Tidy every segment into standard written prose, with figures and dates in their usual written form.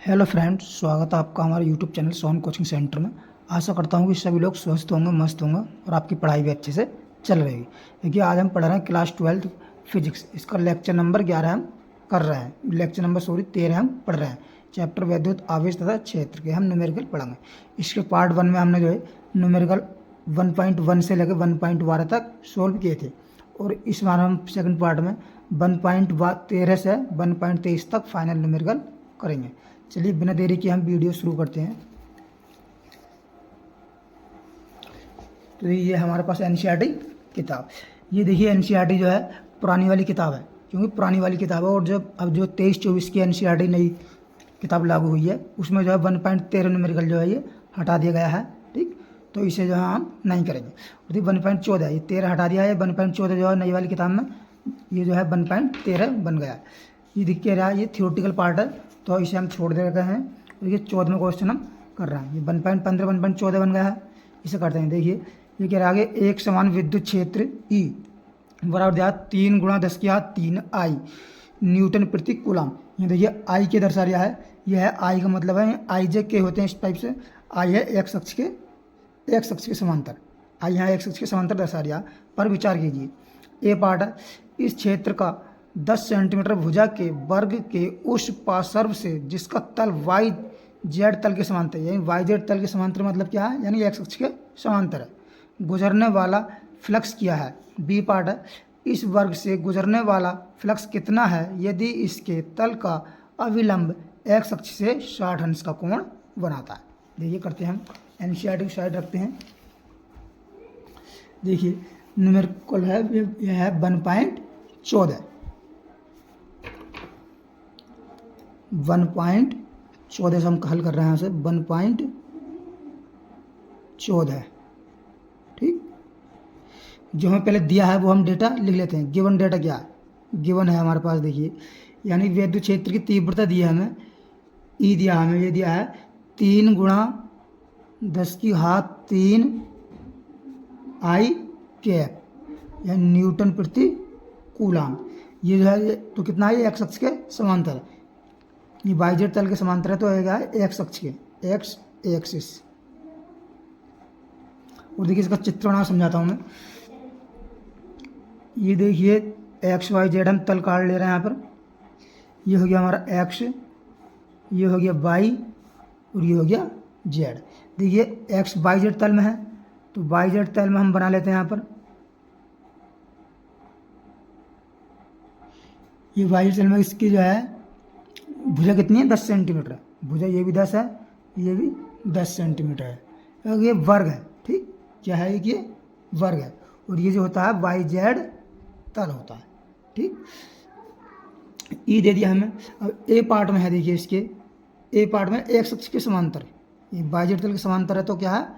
Hello friends, स्वागत है आपका हमारे यूट्यूब चैनल सोन कोचिंग सेंटर में। आशा करता हूँ कि सभी लोग स्वस्थ होंगे, मस्त होंगे और आपकी पढ़ाई भी अच्छे से चल रही है। देखिए, आज हम पढ़ रहे हैं क्लास 12 फिजिक्स। इसका लेक्चर नंबर 11 हम कर रहे हैं। लेक्चर नंबर 13 हम पढ़ रहे हैं। चैप्टर वैद्युत आवेश तथा क्षेत्र के हम न्यूमेरिकल पढ़ेंगे। इसके पार्ट 1 में हमने जो है न्यूमेरिकल 1.1 से लेकर 1.12 तक सोल्व किए थे, और इस बार हम सेकंड पार्ट में 1.13 से 1.23 तक फाइनल न्यूमेरिकल करेंगे। चलिए बिना देरी के हम वीडियो शुरू करते हैं। तो ये हमारे पास एनसीईआरटी किताब। ये देखिए, एनसीईआरटी जो है पुरानी वाली किताब है, क्योंकि पुरानी वाली किताब है। और जब अब जो 23-24 की एनसीईआरटी नई किताब लागू हुई है, उसमें जो है 1.13 न्यूमेरिकल जो है ये हटा दिया गया है। ठीक, तो इसे जो है हम नहीं करेंगे। और 1.14 ये 13 हटा दिया है। 1.14 जो है नई वाली किताब में ये जो है 1.13 बन गया है। ये दिख के रहा है, ये थियोरटिकल पार्ट है, तो इसे हम छोड़ दे रहे हैं। और ये 14वां क्वेश्चन हम कर रहे हैं। ये 1.15 1.14 बन गया है, इसे करते हैं। देखिए, ये कह रहा है आगे, एक समान विद्युत क्षेत्र ई बराबर दिया 3 × 10⁻³ आई न्यूटन प्रति कूलम। ये देखिए, आई के दर्शा रहा है। यह है आई का मतलब है, आई जे के होते हैं इस टाइप से। आई है एक्स अक्ष के समांतर। आई यहाँ एक्स अक्ष के समांतर दर्शा रहा पर विचार कीजिए। ए पार्ट है, इस क्षेत्र का 10 सेंटीमीटर भुजा के वर्ग के उस पार्श्व से जिसका तल वाई जेड तल के समांतर है, यानी वाई जेड तल के समांतर मतलब क्या है, यानी एक्स अक्ष के समांतर है, गुजरने वाला फ्लक्स क्या है। बी पार्ट है, इस वर्ग से गुजरने वाला फ्लक्स कितना है यदि इसके तल का अविलंब एक्स अक्ष से 60 अंश का कोण बनाता है। देखिए, करते हैं हम एनसीईआरटी की साइड रखते हैं। देखिए, न्यूमेरिकल है, यह है 1.14 से हम हल कर रहे हैं। 1.14 ठीक। जो हमें पहले दिया है वो हम डेटा लिख लेते हैं। गिवन डेटा क्या है, गिवन है हमारे पास। देखिए, यानी विद्युत क्षेत्र की तीव्रता दी है हमें, ई दिया हमें, ये दिया है 3 × 10⁻³ आई कैप, यानी न्यूटन प्रति कूलम। ये जो है तो कितना है, ये एक्स अक्ष के समांतर है। ये वाई जेड तल के समांतर है, तो आएगा एक्स अक्ष के, एक्स एक्सिस। और देखिए, इसका चित्र बना समझाता हूँ मैं। ये देखिए, एक्स वाई जेड हम तल काट ले रहे हैं यहाँ पर। ये हो गया हमारा एक्स, ये हो गया वाई, और ये हो गया जेड। देखिए, एक्स वाई जेड तल में है, तो वाई जेड तल में हम बना लेते हैं यहाँ पर। ये वाई जेड तल में इसकी जो है भुजा कितनी है, 10 सेंटीमीटर। भुजा ये भी 10 है, ये भी 10 सेंटीमीटर है, क्योंकि ये वर्ग है। ठीक, क्या है ये वर्ग है। और ये जो होता है वाई जेड तल होता है। ठीक, ई दे दिया हमें। अब ए पार्ट में है, देखिए इसके ए पार्ट में एक्स अक्ष के समांतर, ये वाई जेड तल के समांतर है, तो क्या है,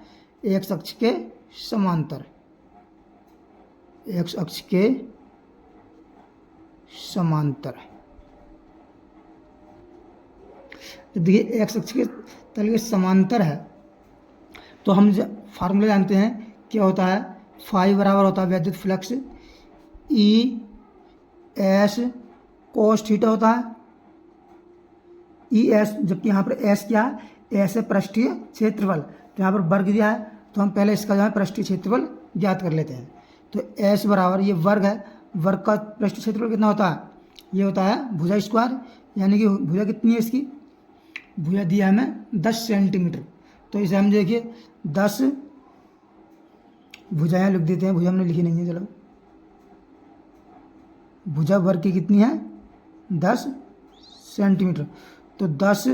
एक्स अक्ष के समांतर, एक्स अक्ष के समांतर। देखिए, एक्स अक्ष के तल के समांतर है, तो हम फार्मूला जानते हैं क्या होता है। फाई बराबर होता है विद्युत flux E S cos theta होता है, ई एस। जबकि यहाँ पर एस क्या है, एस है पृष्ठीय क्षेत्रफल। तो यहाँ पर वर्ग दिया है, तो हम पहले इसका जो है पृष्ठीय क्षेत्रफल ज्ञात कर लेते हैं। तो एस बराबर, ये वर्ग है, वर्ग का पृष्ठीय क्षेत्रफल कितना होता है, ये होता है भुजा स्क्वायर। यानी कि भुजा कितनी है इसकी, भुजा दिया हमें 10 सेंटीमीटर। तो इसे हम देखिए 10 भुजा यहाँ लिख देते हैं, भुजा हमने लिखी नहीं है, चलो। भुजा वर्ग की कितनी है, 10 सेंटीमीटर। तो 10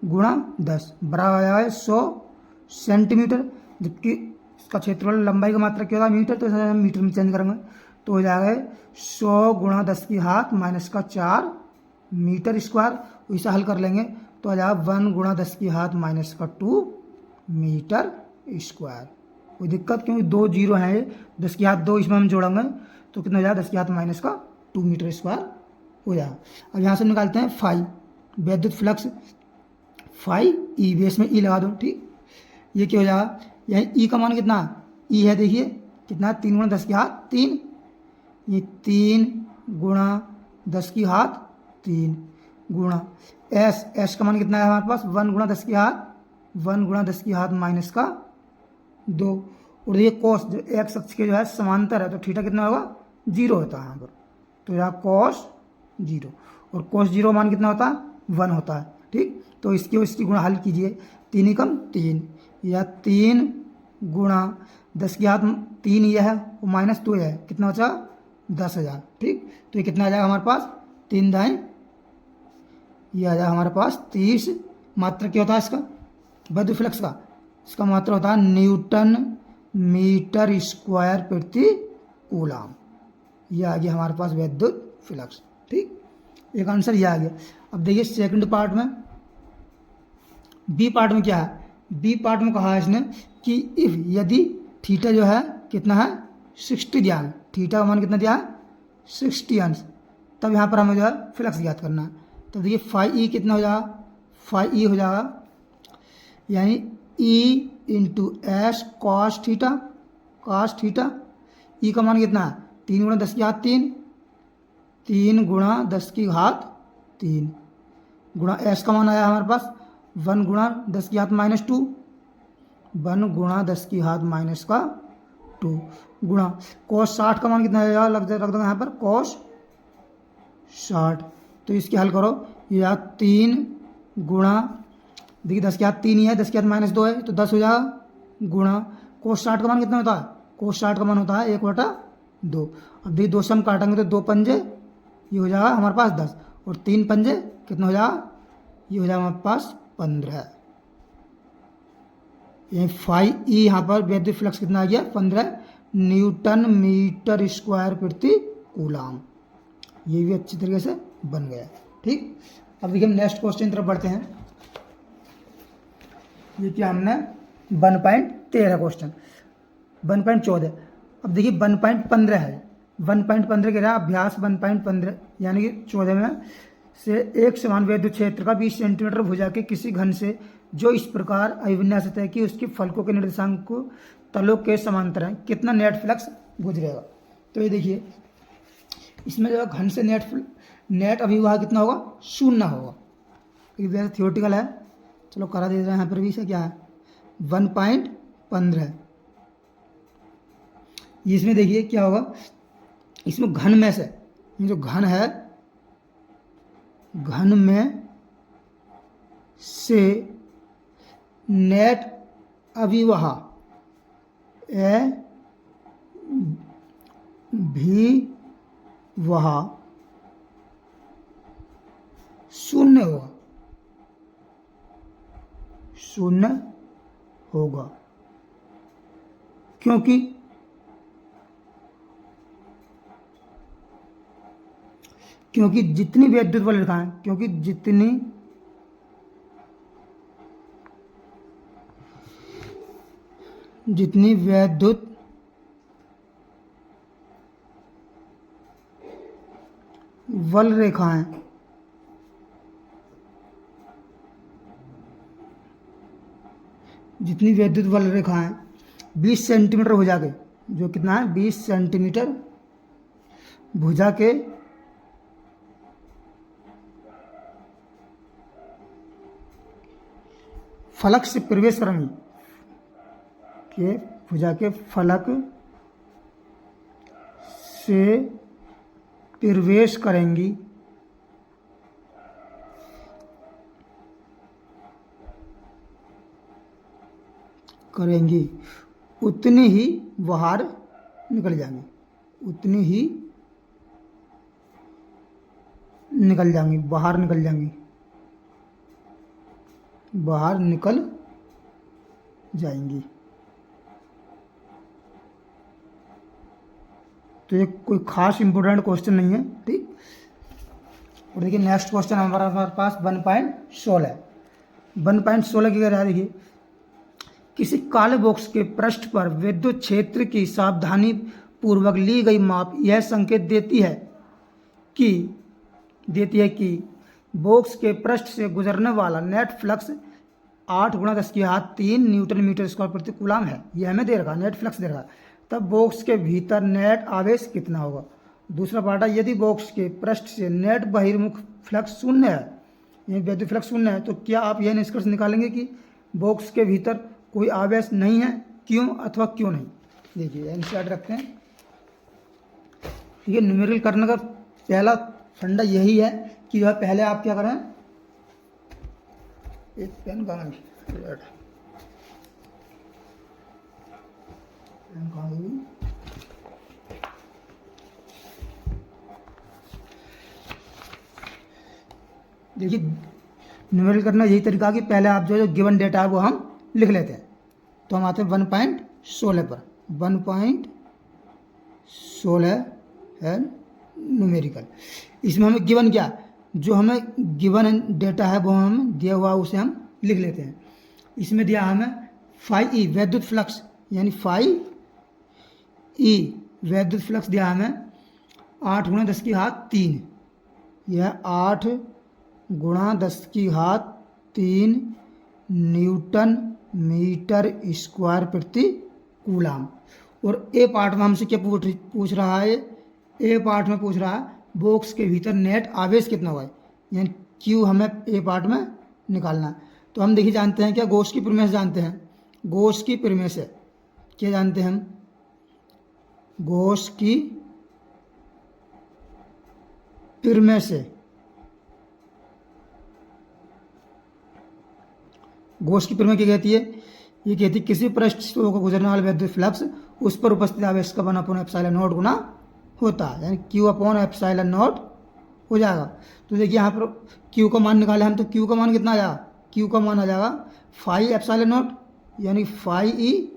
× 10 बराबर आया है 100 सेंटीमीटर। जबकि इसका क्षेत्रफल लंबाई का मात्रा क्या होता है, मीटर, तो इसे हम मीटर में चेंज करेंगे, तो हो जाएगा 100 × 10⁻⁻4 मीटर स्क्वायर। इसे हल कर लेंगे तो आ जाएगा 1 × 10⁻⁻2 मीटर स्क्वायर। कोई दिक्कत, क्योंकि 2 जीरो हैं, ये 10⁻2 इसमें हम जोड़ेंगे तो कितना हो जाएगा, 10⁻⁻2 मीटर स्क्वायर हो जाएगा। अब यहाँ से निकालते हैं फाई, विद्युत फ्लक्स फाई ई, बेस में ई लगा दो। ठीक, ये क्या हो जाएगा, यहाँ ई का मान कितना, ई है देखिए कितना, 3 × 10⁻3, ये 3 × 10⁻3 गुणा एस, एस का मान कितना है हमारे पास 1 गुणा 10 की घात 1 गुणा 10 की घात माइनस का 2। और ये कोस जो एक्स अक्ष के जो है समांतर है तो थीटा कितना होगा 0 होता है यहाँ पर, तो यहाँ कोस 0 और कोस 0 मान कितना होता है 1 होता है। ठीक, तो इसकी गुणा हल कीजिए, 3 एकम 3 या 3 गुणा 10 की घात 3 यह है और माइनस 2 है, कितना बचा 10,000। ठीक, तो ये कितना आ जाएगा हमारे पास 3 दाएँ, ये आ जाएगा हमारे पास 30। मात्रा क्या होता है इसका वैद्युत फ्लक्स का, इसका मात्रा होता है न्यूटन मीटर स्क्वायर प्रति कूलाम। ये आ गया हमारे पास वैद्युत फ्लक्स। ठीक, एक आंसर ये आ गया। अब देखिए सेकंड पार्ट में, बी पार्ट में क्या है, बी पार्ट में कहा है इसने कि इफ यदि थीटा जो है कितना है 60 दिया है, थीटा का मान कितना दिया है 60 अंश, तब यहाँ पर हमें जो है फ्लक्स ज्ञात करना है। तो देखिए फाई ई कितना हो जाएगा, फाई ई हो जाएगा यानी E into s cos theta, cos theta. E का मान कितना है 3 गुणा 10 की घात 3, 3 गुणा 10 की घात 3 गुणा एस का मान आया हमारे पास 1 गुणा 10 की घात माइनस 2, 1 गुणा 10 की घात माइनस का 2 गुणा कॉस 60 का मान कितना आएगा, रख दो यहाँ पर कॉस 60। तो इसकी हल करो, या 3 गुणा देखिए 10 की घात 3 ही है, 10 की घात माइनस 2 है तो 10 हो जाएगा गुणा कोस 60 का मान कितना होता है, कोस 60 का मान होता है 1/2। अब देखिए 2 से हम काटेंगे तो 2 पंजे ये हो जाएगा हमारे पास 10 और 3 पंजे कितना हो जाएगा, ये हो जाएगा हमारे पास 15। ये फाई ई यहाँ पर वैद्युत फ्लक्स कितना आ गया 15 न्यूटन मीटर स्क्वायर प्रति कूलाम। ये भी अच्छी तरीके से बन गया। ठीक, अब देखिए हम नेक्स्ट क्वेश्चन तरफ बढ़ते हैं। ये क्या हमने 1.13 क्वेश्चन 1.14। अब देखिए 1.15 है, 1.15 के रहा अभ्यास 1.15 यानी कि 14 में से एक समान वैद्युत क्षेत्र का 20 सेंटीमीटर भुजा के किसी घन से जो इस प्रकार अभिविन्यासित है कि उसके फलकों के निर्देशांक को तलों के समांतर है, कितना नेट फ्लक्स गुजरेगा। तो ये देखिए इसमें जो घन से नेट अभिवाह कितना होगा 0 होगा, क्योंकि वैसे थियोरटिकल है। चलो करा दे रहे हैं यहाँ पर भी, से क्या है 1.15। इसमें देखिए क्या होगा, इसमें घन में से जो घन है, घन में से नेट अभिवाह ए भी वहा 0 होगा, 0 होगा क्योंकि जितनी वैद्युत बल रेखाएं, क्योंकि जितनी वैद्युत बल रेखाएं जितनी वैद्युत बल रेखाएं 20 सेंटीमीटर भुजा के, जो कितना है 20 सेंटीमीटर भुजा के फलक से प्रवेश करेंगी, के भुजा के फलक से प्रवेश करेंगी उतनी ही बाहर निकल जाएंगी, उतनी ही निकल जाएंगी, बाहर निकल जाएंगी, बाहर निकल जाएंगी। तो ये कोई खास इंपोर्टेंट क्वेश्चन नहीं है। ठीक, और देखिए नेक्स्ट क्वेश्चन हमारे पास 1.16 है। 1.16 की कह देखिए, किसी काले बॉक्स के पृष्ठ पर विद्युत क्षेत्र की सावधानी पूर्वक ली गई माप यह संकेत देती है कि बॉक्स के पृष्ठ से गुजरने वाला नेट फ्लक्स 8 गुणा 10 की घात 3 न्यूटन मीटर स्क्वायर प्रति कूलाम है। यह हमें दे रखा नेट फ्लक्स दे रखा, तब बॉक्स के भीतर नेट आवेश कितना होगा। दूसरा पार्ट है, यदि बॉक्स के पृष्ठ से नेट बहिर्मुख फ्लक्स 0 है ये विद्युत फ्लक्स शून्य है, तो क्या आप यह निष्कर्ष निकालेंगे कि बॉक्स के भीतर कोई आवेश नहीं है, क्यों अथवा क्यों नहीं। देखिए एनसीईआरटी रखते हैं। ये न्यूमेरिकल करने का पहला फंडा यही है कि वह पहले आप क्या करें, एक पेन कहाँ गई, देखिए न्यूमेरिकल करना यही तरीका कि पहले आप जो गिवन डेटा है वो हम लिख लेते हैं। तो हम आते हैं 1.16 पर। 1.16 है न्यूमेरिकल। इसमें हमें गिवन क्या, जो हमें गिवन डेटा है वो हम दिया हुआ उसे हम लिख लेते हैं। इसमें दिया हमें फाई ई वैद्युत फ्लक्स, यानी फाई ई वैद्युत फ्लक्स दिया हमें 8 × 10⁻3। यह 8 × 10⁻3 न्यूटन मीटर स्क्वायर प्रति कूलाम। और ए पार्ट में हमसे क्या पूछ रहा है, ए पार्ट में पूछ रहा है बॉक्स के भीतर नेट आवेश कितना हुआ है, यानी क्यू हमें ए पार्ट में निकालना है। तो हम देखिए जानते हैं क्या, गॉस की प्रमेय से जानते हैं। गॉस की प्रमेय से क्या जानते हैं हम, गॉस की प्रमेय से, गॉस की प्रमेय क्या कहती है, ये कहती है किसी पृष्ठ से होकर गुजरने वाला विद्युत फ्लक्स उस पर उपस्थित आवेश का 1/ε0 गुना होता है, यानी Q/ε0 हो जाएगा। तो देखिए यहाँ पर Q का मान निकाले हम, तो Q का मान कितना आ जाएगा, Q का मान आ जाएगा फाई ε0, यानी फाई ई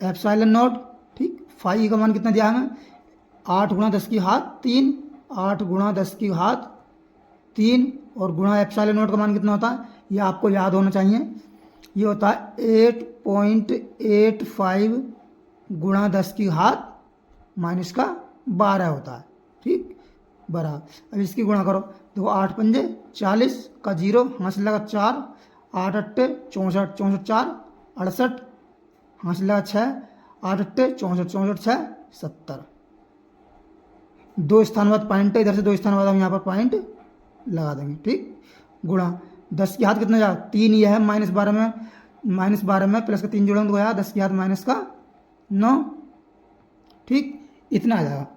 ε0। ठीक, फाई ई का मान कितना दिया हमें 8 × 10⁻3, 8 × 10⁻3 और गुणा ε0 का मान कितना होता है, ये आपको याद होना चाहिए। ये होता है 8.85 × 10⁻12 होता है। ठीक, बराबर। अब इसकी गुणा करो, देखो 8 × 5 = 40 का 0 हाथ लगा 4, 8 × 8 = 64, 64 4 68 हाथ लगा 6, 8 × 8 = 64, 64 6 70। 2 स्थान बाद पॉइंट है, इधर से 2 स्थान बाद हम यहाँ पर पॉइंट लगा देंगे। ठीक, गुणा 10 की हाथ कितना जाएगा 3, यह है -12 में प्लस का 3 जोड़ेंगे तो आया 10 की हाथ -9। ठीक, इतना आ जाएगा।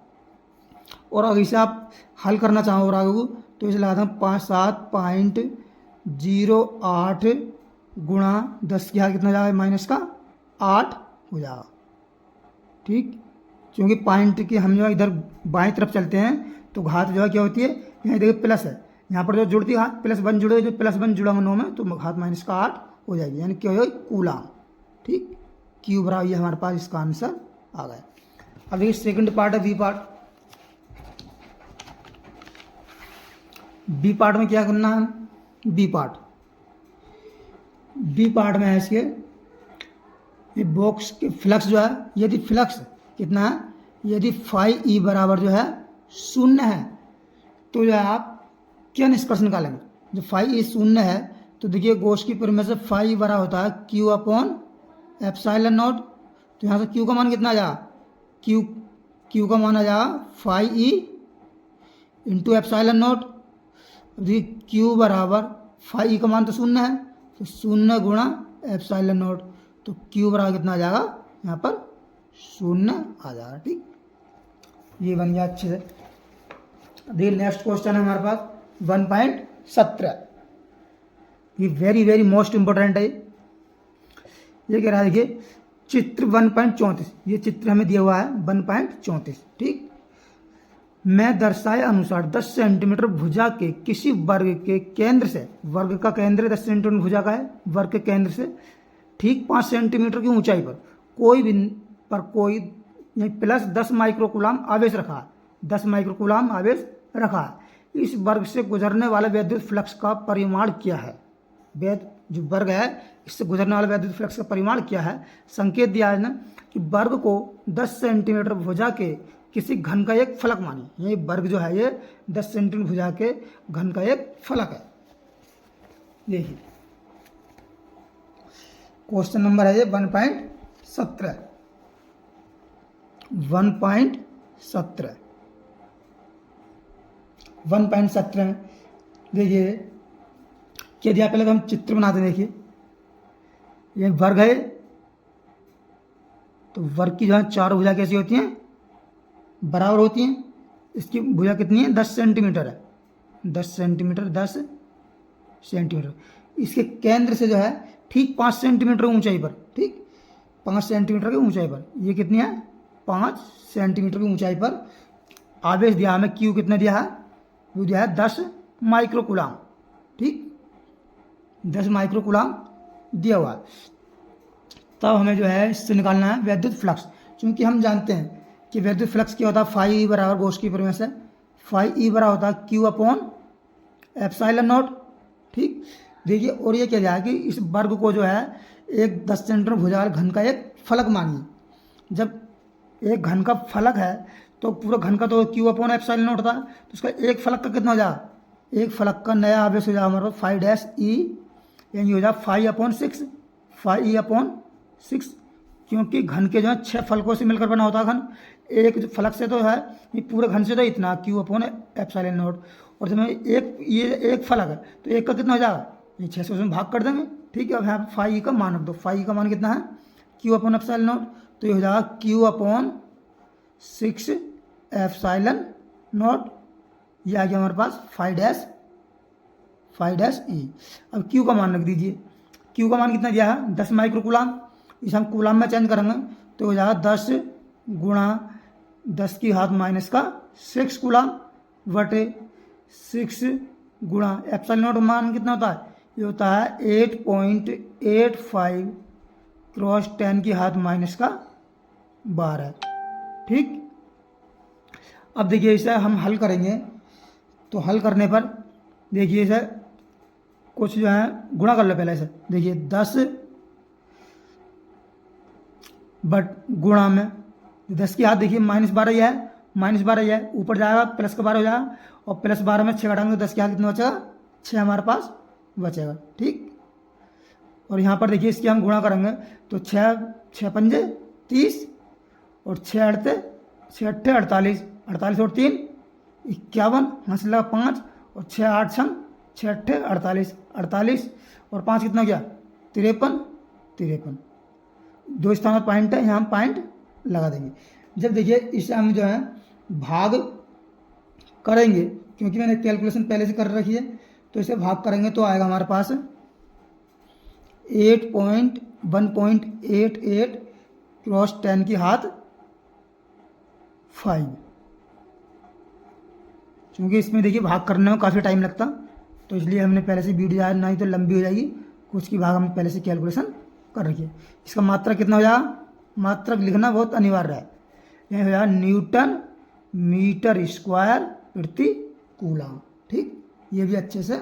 और अगर इसे आप हल करना चाहो और आगे को, तो इसे लगाते हैं 7.08 गुणा 10 की हाथ कितना जाएगा -8 हो जाएगा। ठीक, क्योंकि पॉइंट की हम जो इधर बाएं तरफ चलते हैं तो घात जो है क्या होती है, यहाँ देखिए प्लस है, यहाँ पर जो जुड़ती है हाथ +1 जुड़े, जो +1 जुड़ा 9 में तो घात -8 हो जाएगी, यानी क्या हो जाएगी कूलाम। ठीक, क्यू बराबर ये हमारे पास इसका आंसर आ गया। अब देखिए सेकंड पार्ट है बी पार्ट। बी पार्ट में क्या करना है, बी पार्ट में है इसके, ये बॉक्स के फ्लक्स जो है, यदि फ्लक्स कितना है, यदि फाई ई बराबर जो है 0 है, तो जो है आप क्या निष्कर्ष निकालेंगे, जो फाई ई 0 है तो देखिए गॉस की प्रमेय से फाई बराबर होता है Q/ε0। तो यहाँ से Q का मान कितना आ जाएगा, Q का मान आ जाएगा फाई ई इंटू ε0। देखिए Q बराबर फाई ई का मान तो 0 है, तो 0 गुणा ε0, तो Q बराबर कितना आ जाएगा, यहाँ पर 0 आ जाएगा। ठीक, ये बन गया अच्छे से। देखिए नेक्स्ट क्वेश्चन है हमारे पास 1.17। ये वेरी मोस्ट इंपॉर्टेंट है। ये कह रहा है देखिए चित्र 1.34, ये चित्र हमें दिया हुआ है 1.34। ठीक, मैं दर्शाए अनुसार 10 सेंटीमीटर भुजा के किसी वर्ग के केंद्र से, वर्ग का केंद्र 10 सेंटीमीटर भुजा का है, वर्ग के केंद्र से ठीक 5 सेंटीमीटर की ऊंचाई पर कोई +10 माइक्रोकूलाम आवेश रखा है, 10 माइक्रोकूलाम आवेश रखा है। इस वर्ग से गुजरने वाले विद्युत फ्लक्स का परिमाण क्या है, जो वर्ग है इससे गुजरने वाले विद्युत फ्लक्स का परिमाण क्या है। संकेत दिया है ना कि वर्ग को 10 सेंटीमीटर भुजा के किसी घन का एक फलक मानिए। ये वर्ग जो है ये 10 सेंटीमीटर भुजा के घन का एक फलक है। देखिए क्वेश्चन नंबर है ये 1.17। 1.17 में देखिए क्या दिया, पहले तो हम चित्र बनाते हैं। देखिए ये वर्ग है, तो वर्ग की जो है चारों भुजा कैसी होती हैं, बराबर होती हैं। इसकी भुजा कितनी है, 10 सेंटीमीटर है, 10 सेंटीमीटर, 10 सेंटीमीटर। इसके केंद्र से जो है ठीक 5 सेंटीमीटर ऊंचाई पर, ठीक 5 सेंटीमीटर की ऊंचाई पर, ये कितनी है, 5 सेंटीमीटर की ऊंचाई पर आवेश दिया हमें। क्यू कितना दिया है, वो दिया है 10 माइक्रोकूलाम, ठीक 10 माइक्रोकूलाम दिया हुआ है। तब हमें जो है इससे निकालना है वैद्युत फ्लक्स, क्योंकि हम जानते हैं कि वैद्युत फ्लक्स क्या होता है, फाई बराबर गॉस की परिमेय से फाई ई बराबर होता है क्यू अपॉन एप्सिलॉन नॉट, ठीक। देखिए और ये क्या जाए कि इस वर्ग को जो है एक 10 सेंटीमीटर भुजा वाले घन का एक फलक मानिए। जब एक घन का फलक है तो पूरा घन का तो क्यू अपॉन एप्सिलॉन नॉट था, तो उसका एक फलक का कितना हो जाएगा, एक फलक का नया आवेश हो जाएगा हमारे पास 5 डैश ई, यानी हो जाएगा 5/6, 5e/6, क्योंकि घन के जो है 6 फलकों से मिलकर बना होता है घन। एक फलक से तो है, ये पूरे घन से तो इतना क्यू अपॉन एप्सिलॉन नॉट, और जब ये एक फलक है तो एक का कितना हो जाएगा, ये 6 से उसमें भाग कर देंगे, ठीक है। अब यहाँ 5e का मान रख दो, 5e का मान कितना है, क्यू अपॉन एप्सिलॉन नॉट, तो ये हो जाएगा क्यू अपॉन 6 एप्सिलॉन नॉट, ये आ गया हमारे पास 5 डैश ई। अब क्यू का मान रख दीजिए, क्यू का मान कितना दिया है, 10 माइक्रोकूलाम, इसे हम कूलाम में चेंज करेंगे तो हो जाएगा 10 गुणा 10 की घात माइनस का 6 कूलाम बटे 6 गुणा एप्सिलॉन नॉट मान कितना होता है, ये होता है 8.85 क्रॉस 10 की घात माइनस का 12, ठीक। अब देखिए इसे हम हल करेंगे, तो हल करने पर देखिए इसे कुछ जो है गुणा कर लो पहले से। देखिए 10 बट गुणा में 10 की घात, देखिए -12 यह है, -12 यह है, ऊपर जाएगा प्लस का 12 हो जाएगा, और +12 में 6 घटाएंगे तो 10 की घात कितना बचेगा, 6 हमारे पास बचेगा, ठीक। और यहाँ पर देखिए इसकी हम गुणा करेंगे तो 6 पंजे 30, और 6 अट्ठे 48, 48 और 3 51, हाथ से लगा 5, और 6 8 छंग 6 अट्ठे 48, 48 और 5 कितना गया, 53, दो स्थान पर पॉइंट है, यहाँ हम पॉइंट लगा देंगे। जब देखिए इसे हम जो है भाग करेंगे, क्योंकि मैंने कैलकुलेशन पहले से कर रखी है, तो इसे भाग करेंगे तो आएगा हमारे पास 1.88 क्रॉस 10 की घात 5, क्योंकि इसमें देखिए भाग करने में काफ़ी टाइम लगता, तो इसलिए हमने पहले से वीडियो नहीं तो लंबी हो जाएगी, कुछ की भाग हमने पहले से कैलकुलेशन कर रखी है। इसका मात्रक कितना हो जाएगा, मात्रक लिखना बहुत अनिवार्य है, यह हो जाएगा न्यूटन मीटर स्क्वायर प्रति कूलम, ठीक। ये भी अच्छे से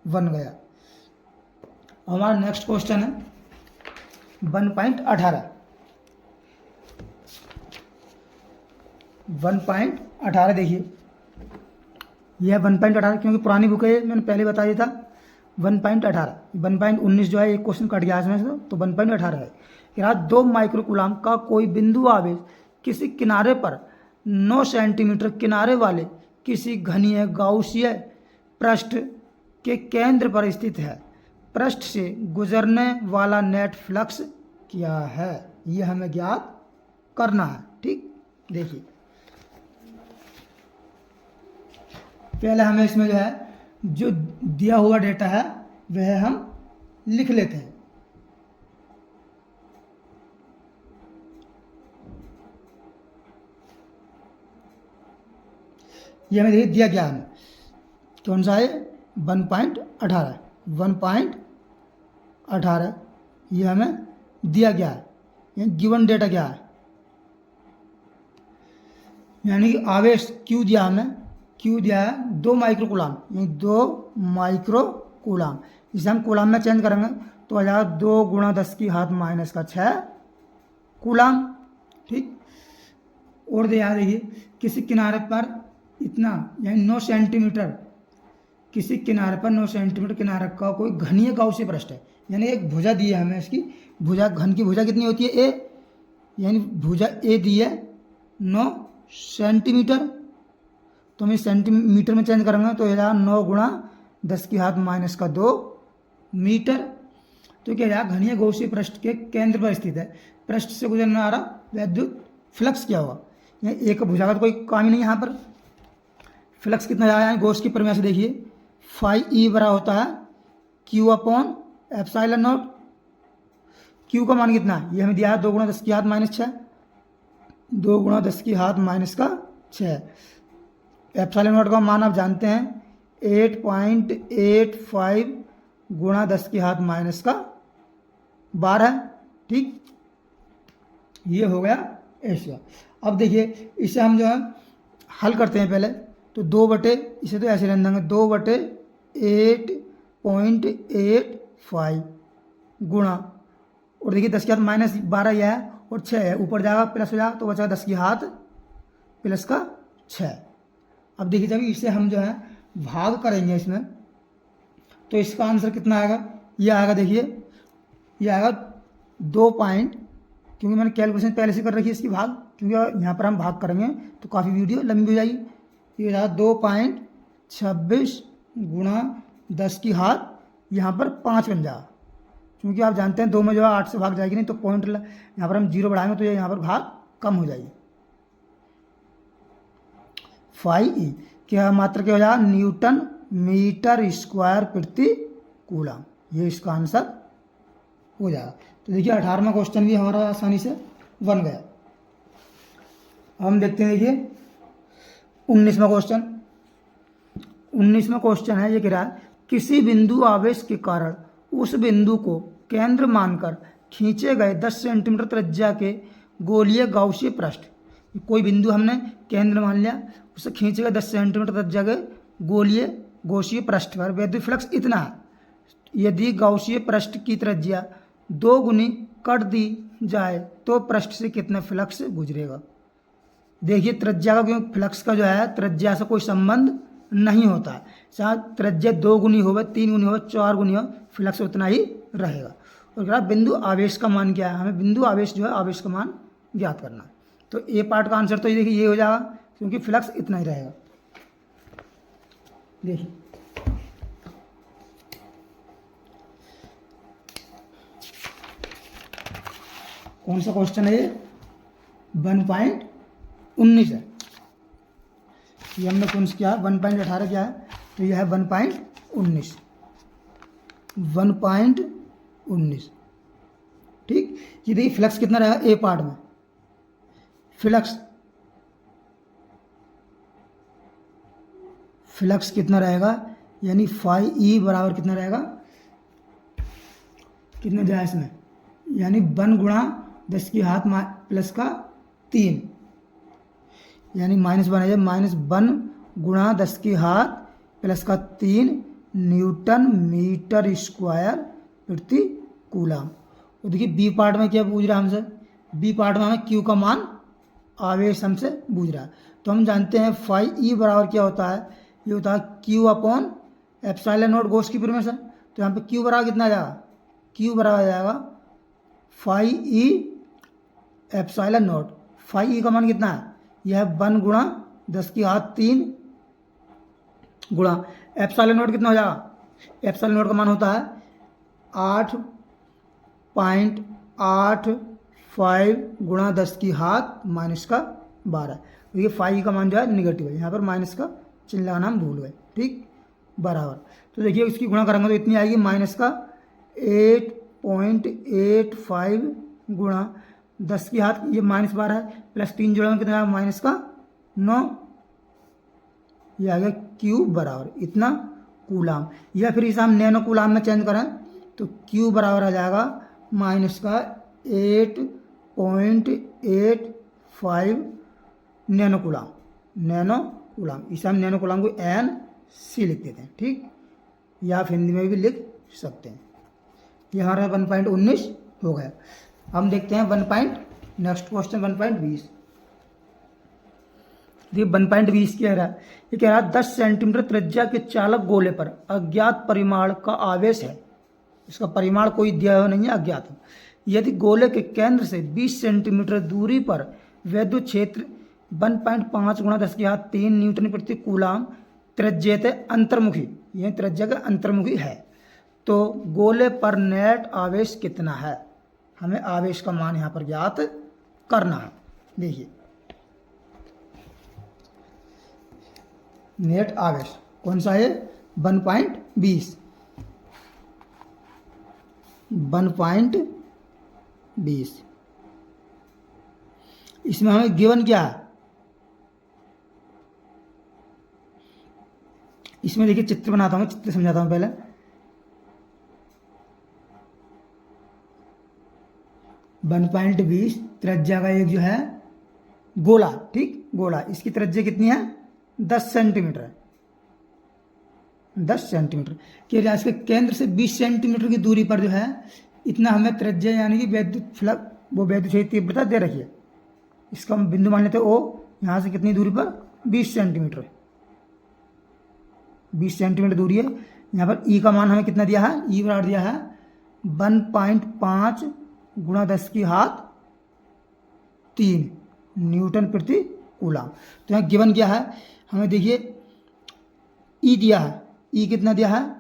बन गया। हमारा नेक्स्ट क्वेश्चन है 1.18, 1.18 देखिए यह 1.18, क्योंकि पुरानी बुक है, मैंने पहले बता दिया था 1.18, 1.19 जो है एक क्वेश्चन कट गया इसमें से, तो 1.18 है। यहाँ 2 माइक्रोकूलाम का कोई बिंदु आवेश किसी किनारे पर 9 सेंटीमीटर किनारे वाले किसी घनीय गाउसीय पृष्ठ के केंद्र पर स्थित है, पृष्ठ से गुजरने वाला नेट फ्लक्स क्या है, ये हमें ज्ञात करना है, ठीक। देखिए पहले हमें इसमें जो है जो दिया हुआ डेटा है वह हम लिख लेते हैं। ये हमें देखिए दिया गया है, कौन सा है, 1.18, 1.18 ये हमें दिया गया है, ये गिवन डेटा क्या है, यानी कि आवेश क्यू दिया हमें, क्यू दिया है 2 माइक्रोकूलाम, यानी 2 माइक्रोकूलाम, इसे हम कूलाम में चेंज करेंगे तो आ जाएगा 2 गुणा 10 की घात माइनस का 6 कूलाम, ठीक। और यहाँ देखिए किसी किनारे पर इतना, यानी 9 सेंटीमीटर, किसी किनारे पर 9 सेंटीमीटर किनारे का कोई घनीय गाउसीय पृष्ठ है, यानी एक भुजा दी है हमें, इसकी भुजा, घन की भुजा कितनी होती है, ए, यानी भुजा ए दी है 9 सेंटीमीटर, तो हम इस सेंटीमीटर में चेंज करेंगे तो ये 9 गुणा 10 की घात माइनस का 2 मीटर। तो क्या है, घनीय गोशीय पृष्ठ के केंद्र पर स्थित है, पृष्ठ से गुजरने आ रहा वैद्युत फ्लक्स क्या होगा, यहाँ एक भुजा का तो कोई काम ही नहीं यहाँ पर। फ्लक्स कितना जाएगा, गोश की परिभाषा से देखिए, फाई ई बराबर होता है q upon epsilon naught. Q का मान कितना है, ये हमें दिया है 2 × 10 की घात -6, 2 × 10 की घात -6। एप्सिलॉन नॉट का मान आप जानते हैं 8.85 × 10 की घात -12। ठीक, ये हो गया ऐसा। अब देखिए इसे हम जो है हल करते हैं पहले, तो 2 इसे तो ऐसे रहने देंगे 2/8.85 गुणा, और देखिए 10 की घात -12 यह है और 6 है, ऊपर जाएगा प्लस हो जाएगा तो बचा 10 की घात +6। अब देखिए जब इसे हम जो है भाग करेंगे इसमें, तो इसका आंसर कितना आएगा, ये आएगा, देखिए ये आएगा 2 पॉइंट, क्योंकि मैंने कैलकुलेशन पहले से कर रखी है इसकी भाग, क्योंकि यहाँ पर हम भाग करेंगे तो काफ़ी वीडियो लंबी हो जाएगी। ये रहा 2.26 × 10 की घात यहाँ पर 5 बन जाएगा, क्योंकि आप जानते हैं 2 में जो है 8 से भाग जाएगी नहीं, तो पॉइंट यहाँ पर हम 0 बढ़ाएंगे तो ये यहाँ पर भाग कम हो जाएगी। फाई ई क्या मात्रा क्या हो जाएगा, न्यूटन मीटर स्क्वायर प्रति कूलम, ये इसका आंसर हो जाएगा। तो देखिए 18वां क्वेश्चन भी हमारा आसानी से बन गया। हम देखते हैं, देखिए 19वां क्वेश्चन। 19वां क्वेश्चन है, ये कह रहा है किसी बिंदु आवेश के कारण उस बिंदु को केंद्र मानकर खींचे गए 10 सेंटीमीटर त्रिज्या के गोलीय गाउसीय पृष्ठ, कोई बिंदु हमने केंद्र मान लिया, उसे खींचे गए 10 सेंटीमीटर त्रिज्या के गोलीय गाउसीय पृष्ठ पर वैद्युत फ्लक्स इतना है, यदि गाउसीय पृष्ठ की त्रिज्या 2 गुनी कर दी जाए तो पृष्ठ से कितना फ्लक्स गुजरेगा। देखिए त्रिज्या का, क्योंकि फ्लक्स का जो है त्रिज्या से कोई संबंध नहीं होता है, चाहे त्रिज्या 2 गुनी हो, 3 गुनी हो, 4 गुनी हो, फ्लक्स उतना ही रहेगा। और क्या बिंदु आवेश का मान क्या है, हमें बिंदु आवेश जो है आवेश का मान ज्ञात करना। तो ए पार्ट का आंसर तो ये देखिए ये हो जाएगा, क्योंकि फ्लक्स इतना ही रहेगा। देखिए कौन सा क्वेश्चन है ये, 1.19 है, ये हमने कौन सा किया, 1.18 क्या है, तो यह है 1.19। 1.19 ठीक। ये देखिए फ्लक्स कितना रहेगा ए पार्ट में, फ्लक्स कितना रहेगा, यानी फाई ई बराबर कितना रहेगा, कितने जाए इसमें, यानी 1 × 10 की घात +3, यानी -1 है, -1 × 10 की घात +3 न्यूटन मीटर स्क्वायर प्रति कूलम। तो देखिए बी पार्ट में क्या पूछ रहा है हमसे, बी पार्ट में हमें क्यू का मान आवेश हमसे पूछ रहा है। तो हम जानते हैं फाई ई बराबर क्या होता है, ये होता है क्यू अपॉन एप्सिलॉन नॉट गोस की परिभाषा। तो यहाँ पे क्यू बराबर कितना आ जाएगा, क्यू बराबर आ जाएगा phi E epsilon naught. Phi E का मान कितना है, यह 1 × 10 की घात 3 गुणा एप्सिलॉन नॉट कितना हो जाएगा, एप्सिलॉन नॉट का मान होता है 8.85 × 10 की घात -12। ये फाई का मान जो है निगेटिव है, यहाँ पर माइनस का चिन्ह लगाना हम भूल गए। ठीक, बराबर। तो देखिए इसकी गुणा करेंगे तो इतनी आएगी -8.85 × 10 की घात, ये -12 है, +3 जोड़ेंगे कितना -9, ये आ गया क्यू बराबर इतना कूलाम। या फिर इसे हम नैनो कूलाम में चेंज करें तो क्यू बराबर आ जाएगा -8.85 नैनो कूलाम, इसे हम नैनो कूलाम को NC लिख देते हैं। ठीक, या आप हिंदी में भी लिख सकते हैं। ये हमारा 1.19 हो गया। हम देखते हैं नेक्स्ट क्वेश्चन 1.20। देखिए 1.20 क्या रहा है, ये कह रहा है 10 सेंटीमीटर त्रिज्या के चालक गोले पर अज्ञात परिमाण का आवेश है, इसका परिमाण कोई दिया हुआ नहीं है, अज्ञात है। यदि गोले के केंद्र से 20 सेंटीमीटर दूरी पर वैद्युत क्षेत्र 1.5 × 10 की घात 3 न्यूटन प्रति कूलाम त्रिज्या अंतर्मुखी, यह त्रिज्या का अंतर्मुखी है, तो गोले पर नेट आवेश कितना है, हमें आवेश का मान यहाँ पर ज्ञात करना है। देखिए नेट आवेश कौन सा है, 1.20 इसमें हमें गिवन क्या है, इसमें देखिए चित्र बनाता हूँ, चित्र समझाता हूँ पहले। वन पॉइंट 20 त्रिज्या का एक जो है गोला, ठीक गोला, इसकी त्रिज्या कितनी है 10 सेंटीमीटर है, 10 सेंटीमीटर कि इसके केंद्र से 20 सेंटीमीटर की दूरी पर जो है इतना हमें त्रिज्या यानी कि वैद्युत फ्लक्स वो वैद्युत क्षेत्र तीव्रता दे रखी है। इसका हम बिंदु मान लेते हैं ओ, यहाँ से कितनी दूरी पर 20 सेंटीमीटर, 20 सेंटीमीटर दूरी है। यहाँ पर ई का मान हमें कितना दिया है, ई बराबर दिया है 1.5 गुणा 10⁻³ न्यूटन प्रति कूलम। तो यहाँ गिवन क्या है, हमें देखिए ई दिया है, ई कितना दिया है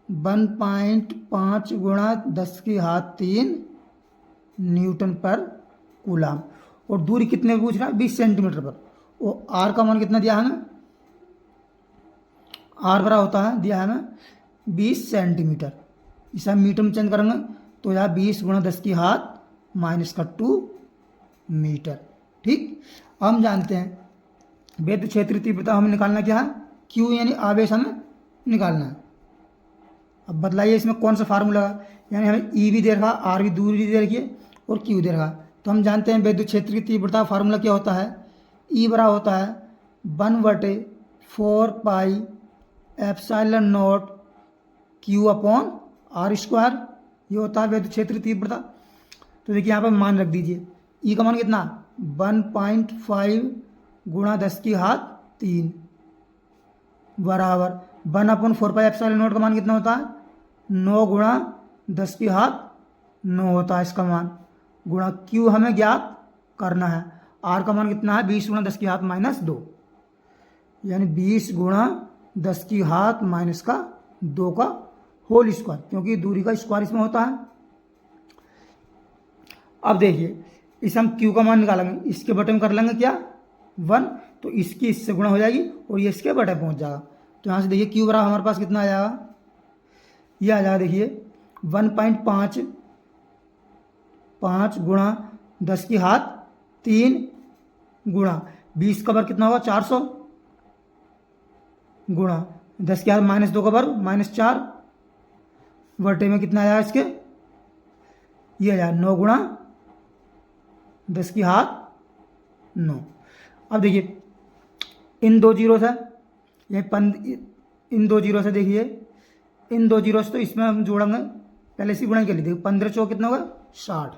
1.5 गुणा 10⁻³ न्यूटन पर कूलम, और दूरी कितने पूछ रहा है 20 सेंटीमीटर पर। और आर का मान कितना दिया है हमें, आर बड़ा होता है दिया है हमें 20 सेंटीमीटर, इसे हम मीटर में चेंज करेंगे तो यहाँ 20 गुणा 10⁻² मीटर, ठीक। हम जानते हैं वैद्युत क्षेत्र तीव्रता हमें निकालना क्या है, क्यू यानी आवेश हमें निकालना है। अब बदलाइए इसमें कौन सा फार्मूला, यानी हमें ई भी दे रखा, आर भी दूरी दे रखी है और क्यू दे रखा। तो हम जानते हैं वैद्युत क्षेत्र की तीव्रता फार्मूला क्या होता है, ई बड़ा होता है 1/4 pi epsilon naught q upon r square, ये होता है वैद्युत क्षेत्र तीव्रता। तो देखिए यहाँ पर मान रख दीजिए, ई का मान कितना 1.5 गुणा 10⁻³ बराबर 1/4 पाई एप्सिलॉन नॉट का मान कितना होता है 9 गुणा 10⁻9 होता है इसका मान, गुणा क्यू हमें ज्ञात करना है। आर का मान कितना है 20 गुणा 10⁻², यानी 20 गुणा 10⁻² का होल स्क्वायर, क्योंकि दूरी का स्क्वायर इसमें होता है। अब देखिए इसे हम क्यू का मान निकालेंगे, इसके बटे में कर लेंगे क्या 1, तो इसकी इससे गुणा हो जाएगी और ये इसके बटे पहुंच जाएगा। तो यहाँ से देखिए क्यू बराबर हमारे पास कितना आ जाएगा, ये आ जाएगा देखिए 1.5 गुणा 10⁻³ गुणा 20 का वर्ग कितना होगा 400 गुणा 10⁻² का वर्ग -4 बटे में कितना आया इसके, ये आया 9 गुणा 10⁻9। अब देखिए इन दो जीरो से इन दो जीरो से देखिए इन दो जीरो से तो इसमें हम जोड़ेंगे, पहले इसी गुणा के लिए देखिए 15 चौक कितना होगा 60,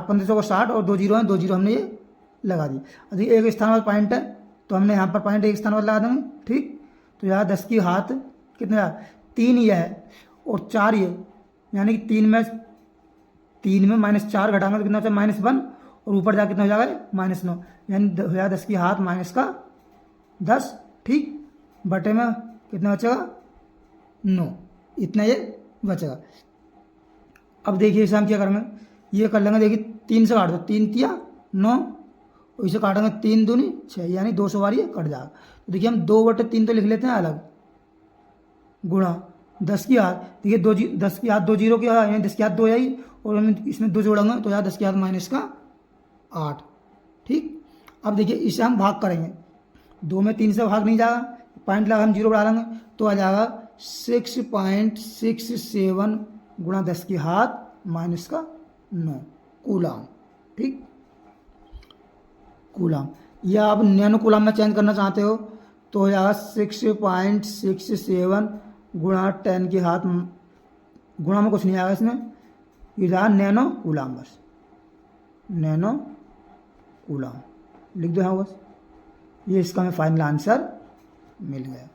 15 चौक 60 और 2 जीरो हैं, 2 जीरो हमने ये लगा दी। अभी एक स्थान पर पॉइंट है तो हमने यहाँ पर पॉइंट एक स्थान पर लगा देंगे, ठीक। तो यहाँ 10⁻³ कितना 3 ये है और 4 ये, यानी कि 3 में -4 घटाएंगे तो कितना होता है -1 और ऊपर जाकर कितना हो जाएगा -9, यानी हो जाएगा 10⁻⁻10, ठीक। बटे में कितना बचेगा 9, इतना ये बचेगा। अब देखिए इसे हम क्या करेंगे, ये कर लेंगे, देखिए 3 से काट दो, 3 तिया 9 और इसे काटेंगे 3 दूनी 6, यानी 200 बार ये कट जाएगा। तो देखिए हम 2/3 तो लिख लेते हैं अलग, गुणा 10⁻, देखिए 10⁻² 2 जीरो की यानी 10⁻² 2 आई और हम इसमें 2 जोड़ेंगे तो यहाँ 10⁻⁻8, ठीक। अब देखिए इसे हम भाग करेंगे, 2 में 3 से भाग नहीं जाएगा, पॉइंट लगा हम 0 बढ़ा लेंगे तो आ जाएगा 6.67 गुणा 10⁻⁻9 कूलम, ठीक कूलम। या आप नैनो कूलम में चेंज करना चाहते हो तो हो जाएगा 6.67 गुणा 10⁻, गुणा में कुछ नहीं आएगा इसमें, ये रहा नैनो कूलम, बस नैनो कूलम लिख दो यहाँ बस, ये इसका हमें फाइनल आंसर मिल गया।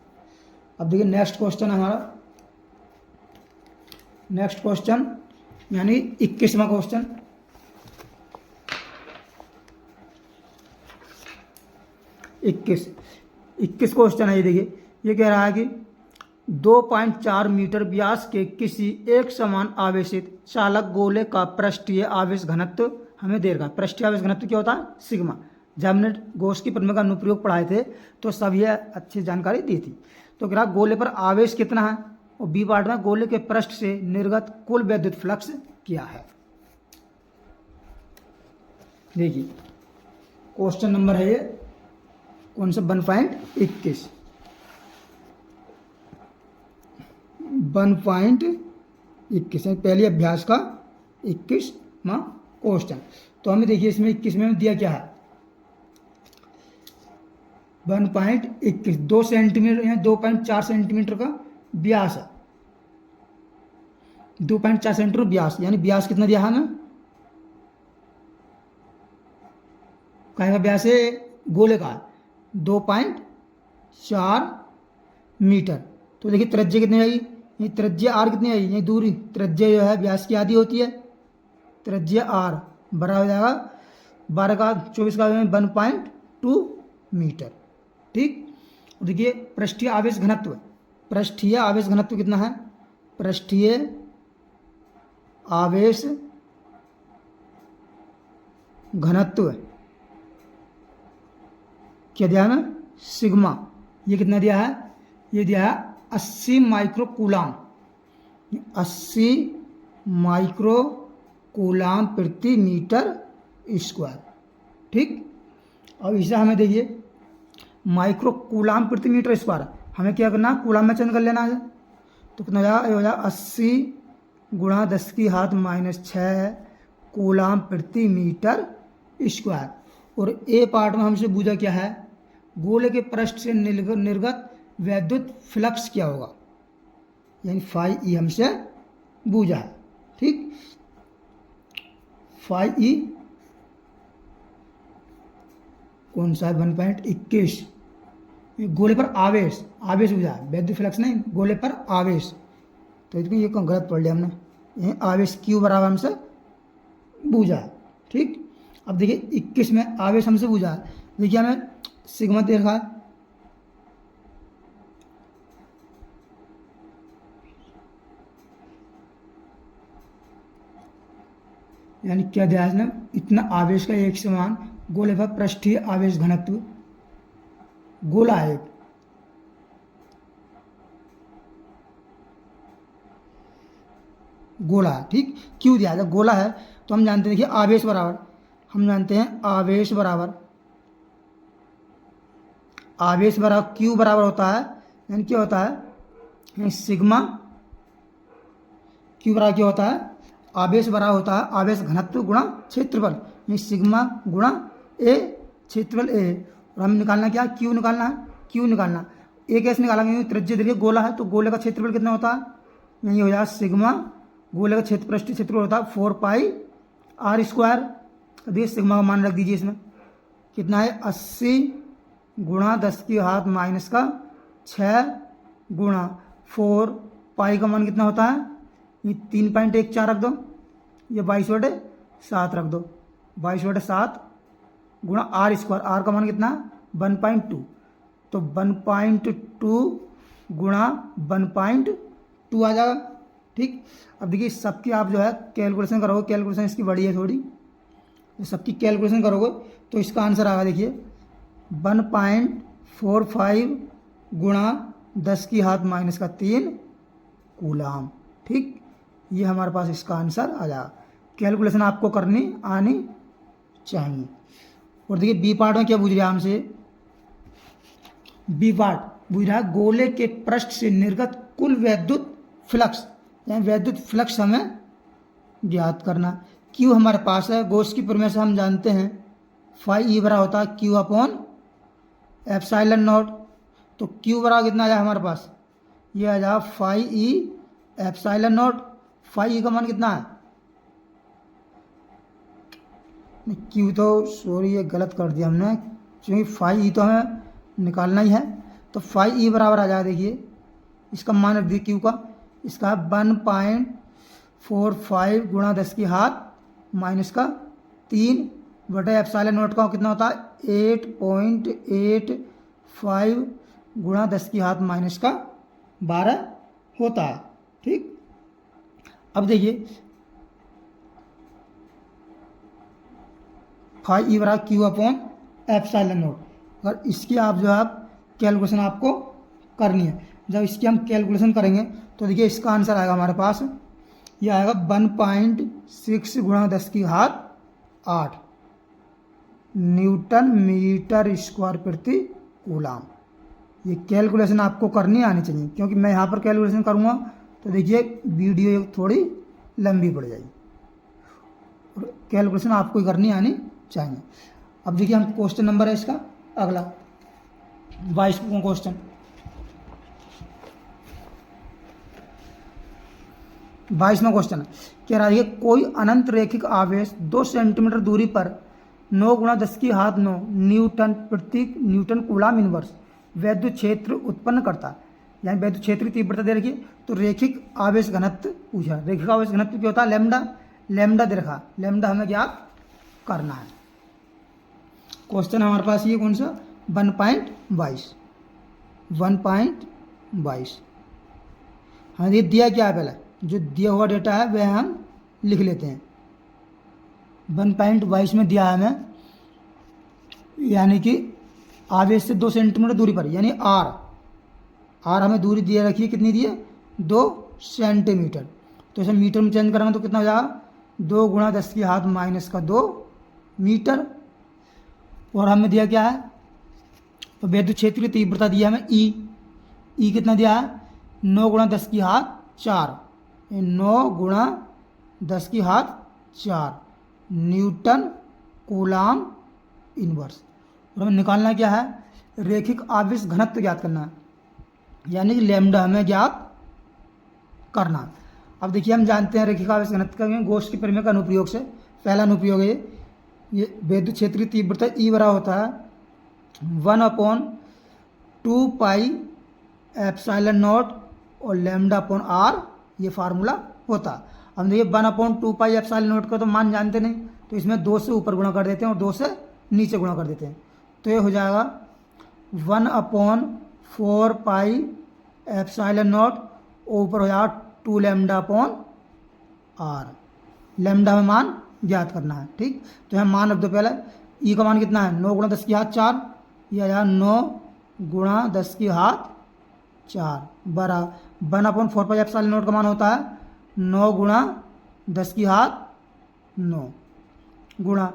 अब देखिए नेक्स्ट क्वेश्चन हमारा, नेक्स्ट क्वेश्चन यानी 21वां क्वेश्चन। 21 क्वेश्चन है ये, देखिए ये कह रहा है कि 2.4 मीटर व्यास के किसी एक समान आवेशित चालक गोले का पृष्ठीय आवेश घनत्व हमें दे रखा है। पृष्ठीय आवेश घनत्व क्या होता है? सिग्मा। जब हमने गॉस की प्रमेय का अनुप्रयोग पढ़ाए थे तो सब ये अच्छी जानकारी दी थी। तो कह रहा गोले पर आवेश कितना है, और बी पार्ट में गोले के पृष्ठ से निर्गत कुल वैद्युत फ्लक्स क्या है। देखिए क्वेश्चन नंबर है ये कौन सा 1.21 है, पहले अभ्यास का 21वां क्वेश्चन। तो हमें देखिए इसमें 21 में दिया क्या है, 1.21 2 सेंटीमीटर या 2.4 सेंटीमीटर का व्यास है, 2.4 सेंटीमीटर व्यास, यानी व्यास कितना दिया है हमें, का व्यास है गोले का 2.4 मीटर। तो देखिए त्रिज्या कितनी आएगी, ये त्रिज्या आर कितनी आएगी, ये दूरी त्रिज्या जो है व्यास की आधी होती है, त्रिज्या आर बराबर हो जाएगा 12 का 24 का 1.2 मीटर। ठीक, देखिए पृष्ठीय आवेश घनत्व, पृष्ठीय आवेश घनत्व कितना है, पृष्ठीय आवेश घनत्व क्या दिया है, सिग्मा। ये कितना दिया है, ये दिया है 80 माइक्रोकूलाम, 80 माइक्रोकूलाम प्रति मीटर स्क्वायर। ठीक, अब इसे हमें देखिए माइक्रोकूलाम प्रति मीटर स्क्वायर, हमें क्या करना, कूलाम में चेंज कर लेना है। तो कितना हो जाएगा, 80 गुणा 10 की घात -6 कूलाम प्रति मीटर स्क्वायर। और ए पार्ट में हमसे पूछा क्या है, गोले के पृष्ठ से निर्गत वैद्युत फ्लक्स क्या होगा, यानी फाई ई हमसे पूछा है। ठीक, फाई ई कौन सा है, 1.21, गोले पर आवेश, आवेश पूछा है, वैद्युत फ्लक्स नहीं, गोले पर आवेश। तो ये गलत पढ़ लिया हमने, ये आवेश क्यू बराबर हमसे पूछा है। ठीक, अब देखिए 21 में आवेश हमसे पूछा है, देखिए हमें सिग्मा दे रखा है, यानी क्या दिया है, इतना आवेश का एक समान गोले पर पृष्ठीय आवेश घनत्व, गोला है एक, गोला है। ठीक, क्यों दिया है, गोला है तो हम जानते हैं, देखिए आवेश बराबर, हम जानते हैं आवेश बराबर क्यू बराबर होता है, यानी क्या होता है, सिग्मा, क्यू बराबर क्या होता है, आवेश बराबर होता है आवेश घनत्व गुणा क्षेत्रफल, यानी सिग्मा गुणा ए क्षेत्रफल ए। और हमें निकालना क्या, क्यू निकालना है, क्यू निकालना, ए कैसे निकाला, क्योंकि त्रिज्या देखिए गोला है तो गोले का क्षेत्रफल कितना होता है, यही हो जाएगा सिग्मा, गोले का पृष्ठीय क्षेत्रफल होता है 4πr²। देखिए सिग्मा का मान रख दीजिए, इसमें कितना है, 80 गुणा 10 की घात -6 गुणा 4 पाई का मान कितना होता है, ये 3.14 रख दो, ये 22/7 रख दो, 22/7 गुणा r², आर का मान कितना 1.2, तो 1.2 गुणा 1.2 आ जाएगा। ठीक, अब देखिए सबकी आप जो है कैलकुलेशन करोगे, कैलकुलेशन इसकी बड़ी है थोड़ी, तो सबकी कैलकुलेशन करोगे तो इसका आंसर आएगा, देखिए 1.45 गुणा 10 की घात -3 कूलाम। ठीक, ये हमारे पास इसका आंसर आ जाएगा। कैलकुलेशन आपको करनी आनी चाहिए। और देखिए बी पार्ट में क्या पूछ रहा है हमसे, बी पार्ट पूछ रहा है गोले के पृष्ठ से निर्गत कुल वैद्युत फ्लक्स, यानी वैद्युत फ्लक्स हमें ज्ञात करना। क्यू हमारे पास है, गॉस की प्रमेय से हम जानते हैं फाई ई बराबर होता है क्यू अपॉन एप्सिलॉन नॉट। तो क्यू बराबर कितना आ जाए हमारे पास, ये आ जाए phi E epsilon naught. Phi E का मान कितना है, क्यू तो सॉरी ये गलत कर दिया हमने, क्योंकि फाई ई तो हमें निकालना ही है, तो फाई ई बराबर आ जाएगा, देखिए इसका मान रख दिए क्यू का, इसका 1.45 गुणा 10 की घात -3 बटे एप्सिलॉन नॉट का कितना होता है 8.85 गुणा 10 की घात 12 होता है। ठीक, अब देखिए 5 ई बराबर क्यू अपॉन एप्सिलॉन नॉट। अगर इसकी आप जो है कैलकुलेशन आपको करनी है, जब इसकी हम कैलकुलेशन करेंगे तो देखिए इसका आंसर आएगा हमारे पास, ये आएगा 1.6 गुणा 10 की घात 8 न्यूटन मीटर स्क्वायर प्रति कूलाम। ये कैलकुलेशन आपको करनी आनी चाहिए, क्योंकि मैं यहाँ पर कैलकुलेशन करूँगा तो देखिए वीडियो थोड़ी लंबी पड़ जाएगी, और कैलकुलेशन आपको ही करनी आनी चाहिए। अब देखिए हम क्वेश्चन नंबर है इसका अगला 22वां क्वेश्चन। 22वां क्वेश्चन कह रहा है कोई अनंत रेखिक आवेश 2 सेंटीमीटर दूरी पर 9 गुणा 10 की घात 9 न्यूटन प्रति न्यूटन कूलाम इनवर्स वैद्युत क्षेत्र उत्पन्न करता है। यानी वैद्युत क्षेत्र की तीव्रता दे रखी है, तो रेखिक आवेश घनत्व पूछा। रेखिक आवेश घनत्व क्या होता है? लैम्डा। लैम्डा दे रखा, लैम्डा हमें ज्ञात करना है। क्वेश्चन हमारे पास ये कौन सा 1.22 हाँ, ये दिया क्या है, पहले जो दिया हुआ डेटा है वह हम लिख लेते हैं। 1.22 में दिया है हमें, यानी कि आवेश से 2 सेंटीमीटर दूरी पर, यानी आर हमें दूरी दिए रखी है, कितनी दी है 2 सेंटीमीटर। तो इसे मीटर में चेंज करेंगे तो कितना हो जाएगा 2 गुणा 10 की घात -2 मीटर। और हमें दिया क्या है, तो वैद्युत क्षेत्र की तीव्रता दिया हमें ई कितना दिया है 9 गुणा 10 की घात 4 9 गुणा 10 की घात 4 न्यूटन कूलाम इनवर्स। और हमें निकालना क्या है, रेखिक आवेश घनत्व ज्ञात करना है, यानी कि लैम्डा हमें ज्ञात करना। अब देखिए हम जानते हैं रेखिक आवेश घनत्व का गोष्ठ के परिमेय का अनुप्रयोग से। पहला अनुप्रयोग है ये वैद्युत क्षेत्र की तीव्रता ई बराबर होता है 1/2 पाई एप्सिलॉन नॉट और लैम्डा अपॉन आर, ये फार्मूला होता है। हम देखिए 1/2 पाई एप्सिलॉन नॉट का तो मान जानते नहीं, तो इसमें 2 से ऊपर गुणा कर देते हैं और 2 से नीचे गुणा कर देते हैं, तो ये हो जाएगा 1/4 पाई एप्सिलॉन नॉट और ऊपर हो जाएगा 2 लैम्डा अपॉन आर। लैम्डा में मान ज्ञात करना है। ठीक, तो यहाँ मान रख दो पहले। ई का मान कितना है 9 गुणा 10 की घात 4, यह आ जाएगा 9 गुणा 10 की घात 4 बरा 1/4 पाई एप्सिलॉन नॉट का मान होता है 9 गुणा 10 की घात 9 गुणा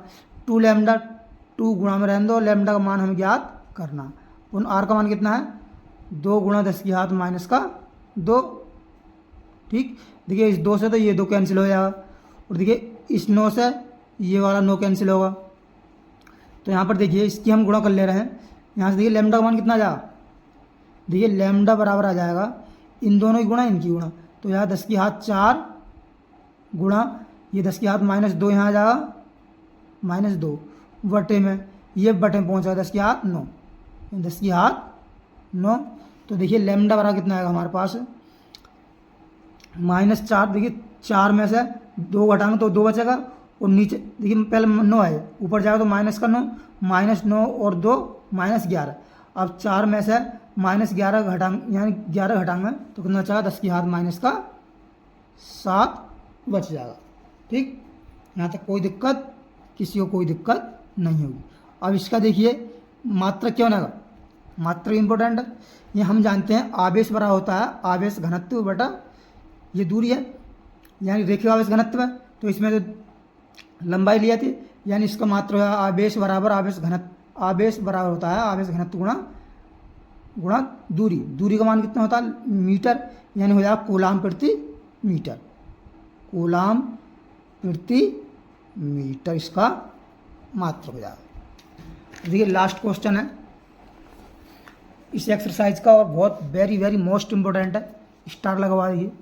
2 लैम्डा, 2 गुणा में रहने दो, लैम्डा का मान हमें ज्ञात करना। उन आर का मान कितना है 2 गुणा 10 की घात -2। ठीक, देखिए इस 2 से तो ये 2 कैंसिल हो जाएगा, और देखिए इस 9 से ये वाला 9 कैंसिल होगा। तो यहाँ पर देखिए इसकी हम गुणा कर ले रहे हैं, यहाँ से देखिए लैम्डा का मान कितना आ जाएगा, देखिए लैम्डा बराबर आ जाएगा इन दोनों की गुणा इनकी गुणा, तो यहाँ 10 की घात 4 गुणा ये 10 की घात -2 यहाँ आ जाएगा -2 बटे में, ये बटे में पहुँचा 10 की घात 9, 10 की घात 9। तो देखिए लैम्डा बराबर कितना आएगा हमारे पास -4। देखिए 4 में से 2 घटाएंगे तो 2 बचेगा, और नीचे देखिए पहले 9 है, ऊपर जाएगा तो -9 और 2 -11। अब 4 में से -11 घटाएंगे, यानी 11 घटाएंगे तो कितना बचेगा 10 की घात -7 बच जाएगा। ठीक, यहाँ तक कोई दिक्कत, किसी को कोई दिक्कत नहीं होगी। अब इसका देखिए मात्रा क्यों ना, मात्रा इंपॉर्टेंट है। ये हम जानते हैं आवेश बराबर होता है आवेश घनत्व बटा ये दूरी है, यानी रेखिक आवेश घनत्व है, तो इसमें जो लंबाई लिया थी, यानी इसका मात्रा है आवेश बराबर आवेश घनत्व। आवेश बराबर होता है आवेश घनत्व गुणा दूरी। दूरी का मान कितना होता है मीटर, यानी हो जाएगा कूलाम प्रति मीटर। कूलाम प्रति मीटर इसका मात्रा हो जाएगा। देखिए लास्ट क्वेश्चन है इस एक्सरसाइज का, और बहुत वेरी मोस्ट इम्पोर्टेंट है, स्टार लगवा दीजिए।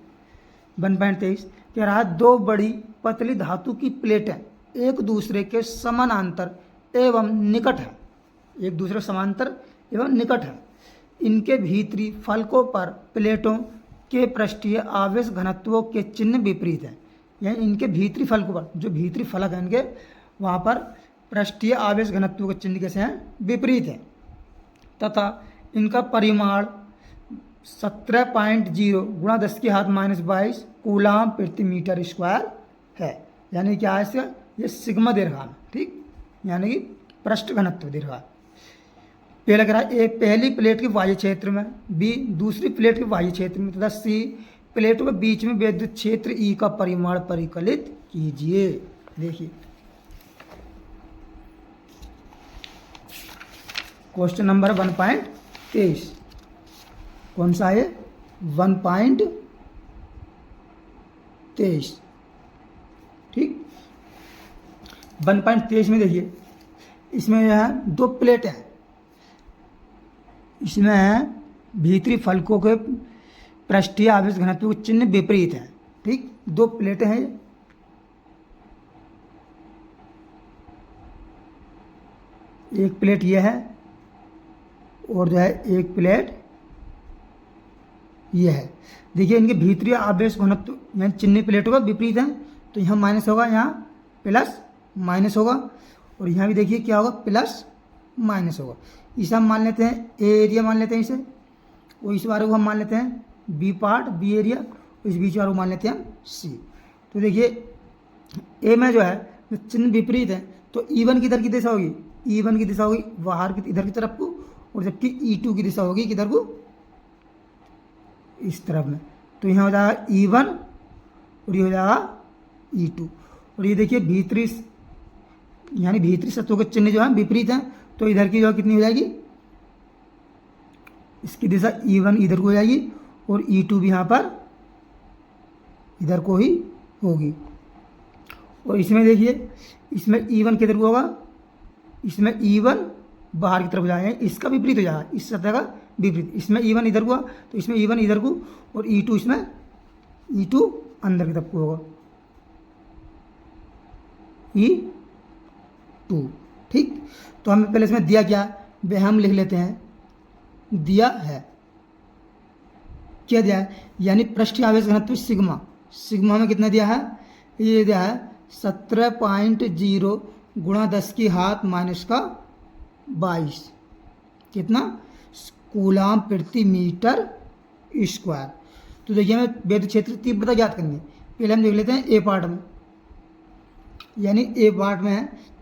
1.23 कह रहा है 2 बड़ी पतली धातु की प्लेटें एक दूसरे के समानांतर एवं निकट है, एक दूसरे समांतर एवं निकट है। इनके भीतरी फलकों पर प्लेटों के पृष्ठीय आवेश घनत्वों के चिन्ह विपरीत हैं। यानी इनके भीतरी फलकों पर, जो भीतरी फलक हैं इनके, वहाँ पर पृष्ठीय आवेश घनत्वों के चिन्ह कैसे हैं विपरीत हैं, तथा इनका परिमाण 17.0 गुणा 10 की घात -22 कूलाम प्रति मीटर स्क्वायर है। यानी क्या है इसका, ये सिग्मा दीर्घान, ठीक, यानी कि पृष्ठ घनत्व दीर्घान। पहला कह रहा है ए पहली प्लेट के बाह्य क्षेत्र में, बी दूसरी प्लेट के बाह्य क्षेत्र में, तथा सी प्लेटों के बीच में विद्युत क्षेत्र ई का परिमाण परिकलित कीजिए। देखिए क्वेश्चन नंबर 1.23 कौन सा है, 1.23, ठीक। 1.23 में देखिए, इसमें जो है दो प्लेट हैं, इसमें है भीतरी फलकों के पृष्ठीय आवेश घनत्व के चिन्ह विपरीत है, ठीक। दो प्लेटें हैं, एक प्लेट ये है और जो है एक प्लेट ये है। देखिए इनके भीतरी आवेश घनत्व यानी चिन्ह प्लेटों का विपरीत है, तो यहाँ माइनस होगा, यहाँ प्लस माइनस होगा, और यहाँ भी देखिए क्या होगा, प्लस माइनस होगा। इसे हम मान लेते हैं ए एरिया मान लेते हैं इसे, और इस बारे को हम मान लेते हैं बी पार्ट, बी एरिया, और इस बीच वाले को मान लेते हैं हम सी। तो देखिए ए में जो है चिन्ह विपरीत है, तो E1 किधर की दिशा होगी, E1 की दिशा होगी बाहर की इधर की तरफ को, और जबकि E2 की दिशा होगी किधर को, इस तरफ में। तो यहाँ हो जाएगा E1 और ये हो जाएगा E2, और ये देखिए भीतरी यानी भीतरी सतहों के चिन्ह जो है विपरीत हैं, तो इधर की जो है कितनी हो जाएगी, इसकी दिशा E1 इधर को हो जाएगी, और E2 भी यहाँ पर इधर को ही होगी। और इसमें देखिए, इसमें E1 किधर को होगा, इसमें E1 बाहर की तरफ जाएगा, इसका विपरीत हो जाएगा, इस सतह का विपरीत। इसमें E1 इधर को, तो इसमें E1 इधर को, और E2 इसमें E2 अंदर की तरफ को होगा, E2, ठीक। तो हमें पहले इसमें दिया क्या, वह हम लिख लेते हैं, दिया है क्या, दिया है यानी पृष्ठीय आवेश घनत्व सिग्मा, सिग्मा में कितना दिया है, ये दिया है 17.0 गुणा 10 की घात -22 कितना, कूलाम प्रति मीटर स्क्वायर। तो देखिए हमें विद्युत क्षेत्र तीव्रता ज्ञात करनी है। पहले हम देख लेते हैं ए पार्ट में, यानी ए पार्ट में है,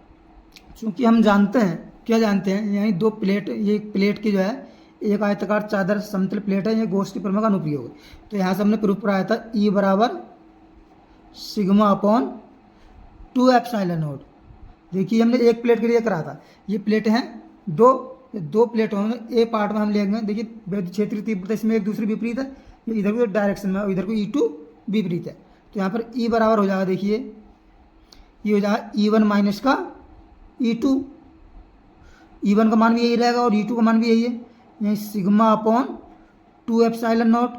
चूँकि हम जानते हैं, क्या जानते हैं, यानी दो प्लेट, ये प्लेट की जो है एक आयताकार चादर समतल प्लेट है, ये गॉस की प्रमेय का अनुप्रयोग है। तो यहाँ से हमने प्रूफ कराया था E बराबर सिग्मा अपॉन 2 एप्सिलॉन नॉट। देखिए हमने एक प्लेट के लिए करा था, ये प्लेट हैं दो प्लेटों में, ए पार्ट में हम लेंगे। देखिए विद्युत क्षेत्र तीव्रता इसमें एक दूसरे विपरीत है, ये इधर को डायरेक्शन में, इधर को E2 विपरीत है। तो यहाँ पर E बराबर हो जाएगा, देखिए ये हो जाएगा E1 माइनस का E2, E1 का मान भी यही रहेगा और E2 का मान भी यही है, यानी sigma upon 2 epsilon not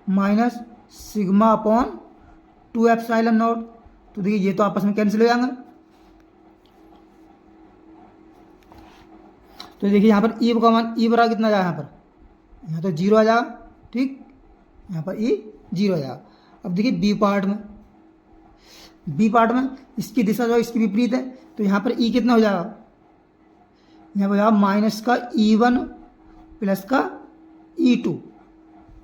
minus sigma upon 2 epsilon naught. तो देखिए ये तो आपस में कैंसिल हो जाएंगे। तो देखिए यहाँ पर E का मान, E बराबर कितना जाएगा, यहाँ तो 0 आ जाएगा, ठीक, यहाँ पर E 0 आ जाएगा। अब देखिए बी पार्ट में इसकी दिशा जो है इसकी विपरीत है, तो यहाँ पर E कितना हो जाएगा, यहाँ पर जाएगा माइनस का E1 प्लस का E2,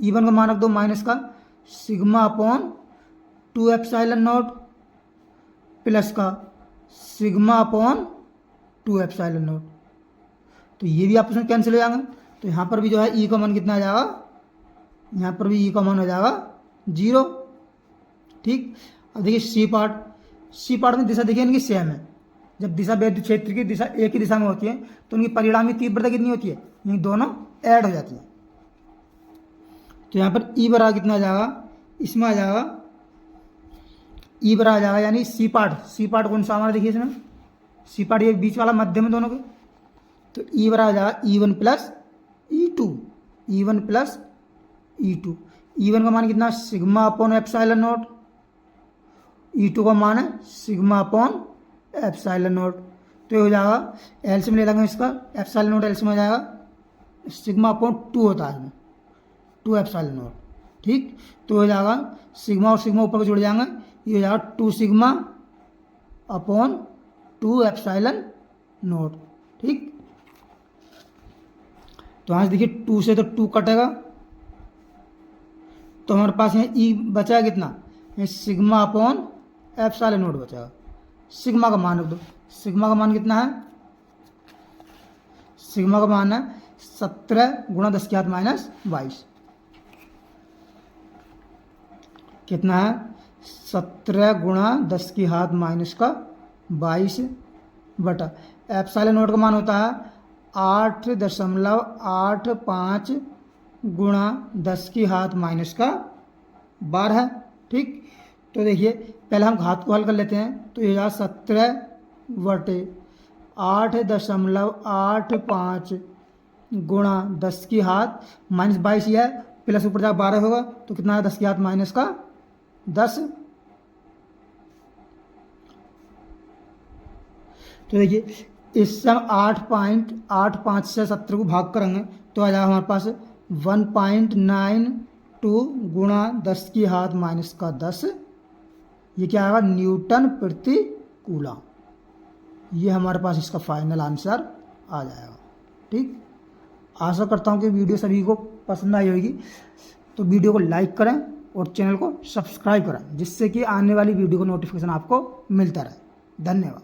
E1 का मान रख दो माइनस का sigma upon 2 epsilon not plus का सिग्मा अपॉन 2 एप्सिलॉन नॉट। तो ये भी आपस में कैंसिल हो जाएंगे। तो यहाँ पर भी जो है E का मान कितना आ जाएगा, यहाँ पर भी E का मान हो जाएगा 0, ठीक। अब देखिए सी पार्ट में दिशा देखिए इनकी सेम है। जब दिशा विद्युत क्षेत्र की दिशा एक ही दिशा में होती है तो उनकी परिणामी तीव्रता कितनी होती है, ये दोनों ऐड हो जाती है। तो यहाँ पर E बराबर कितना आ जाएगा, इसमें आ जाएगा E बराबर आ जाएगा, यानी सी पार्ट कौन सा हमारा, देखिए इसमें सी पार्ट ये बीच वाला मध्य में दोनों के, तो E बराबर आ जाएगा E1 plus E2, E1 plus E2। E1 का मान कितना, sigma upon epsilon not, E2 का मान है सिग्मा अपॉन एप्सिलॉन नॉट। तो ये हो जाएगा, एलसीएम ले लेंगे इसका, एप्सिलॉन नॉट एलसीएम हो जाएगा सिग्मा अपॉन 2 होता है इसमें, 2 एप्सिलॉन नॉट, ठीक। तो हो जाएगा सिग्मा और सिग्मा ऊपर को जुड़ जाएंगे, ये हो जाएगा 2 सिग्मा अपॉन 2 एप्सिलॉन नॉट, ठीक। तो यहाँ से देखिए 2 से तो 2 कटेगा, तो हमारे पास यहाँ ई बचा कितना, ये सिग्मा अपॉन एप्सिलॉन नॉट बचा। सिग्मा का मान रख दो, सिग्मा का मान कितना है, सिग्मा का मान है 17 गुणा 10 की घात माइनस 22। कितना है, 17 गुणा 10 की घात माइनस का 22 बटा एप्सिलॉन नॉट का मान होता है 8.85 गुणा 10 की घात माइनस का 12। ठीक, तो देखिए पहले हम घात को हल कर लेते हैं। तो यह 17 बटे 8.85 गुणा 10 की घात माइनस 22 है, प्लस ऊपर जा 12 होगा, तो कितना है 10 की घात माइनस का 10। तो देखिए इससे हम 8.85 से 17 को भाग करेंगे तो आ जाएगा हमारे पास 1.92 गुणा 10 की घात माइनस का 10। ये क्या आएगा, न्यूटन प्रति कूलम। ये हमारे पास इसका फाइनल आंसर आ जाएगा। ठीक, आशा करता हूँ कि वीडियो सभी को पसंद आई होगी। तो वीडियो को लाइक करें और चैनल को सब्सक्राइब करें, जिससे कि आने वाली वीडियो का नोटिफिकेशन आपको मिलता रहे। धन्यवाद।